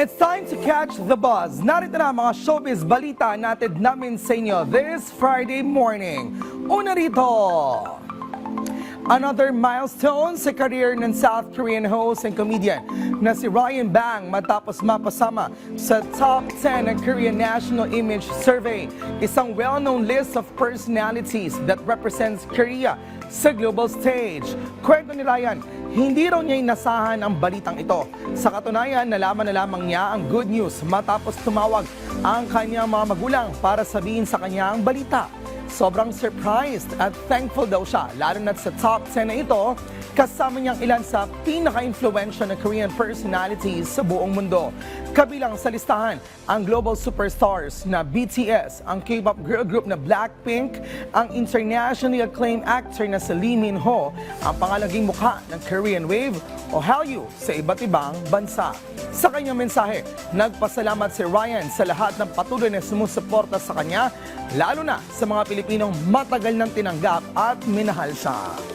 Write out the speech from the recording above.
It's time to catch the buzz. Narito na mga showbiz balita natin namin sa inyo this Friday morning. Una rito, another milestone sa career ng South Korean host and comedian na si Ryan Bang matapos mapasama sa top 10 ng Korean National Image Survey, isang well-known list of personalities that represents Korea sa global stage. Kwento ni Ryan, hindi raw niya inasahan ang balitang ito. Sa katunayan, nalaman na lamang niya ang good news matapos tumawag ang kanyang mga magulang para sabihin sa kanya ang balita. Sobrang surprised at thankful daw siya, lalo na sa top 10 na ito, kasama niyang ilan sa pinaka-influential na Korean personalities sa buong mundo. Kabilang sa listahan ang global superstars na BTS, ang K-pop girl group na Blackpink, ang internationally acclaimed actor na si Lee Min-ho, ang pangalaging mukha ng Korean Wave o Hallyu sa iba't ibang bansa. Sa kanyang mensahe, nagpasalamat si Ryan sa lahat ng patuloy na sumusuporta sa kanya, lalo na sa mga Pilipinong matagal nang tinanggap at minahal siya.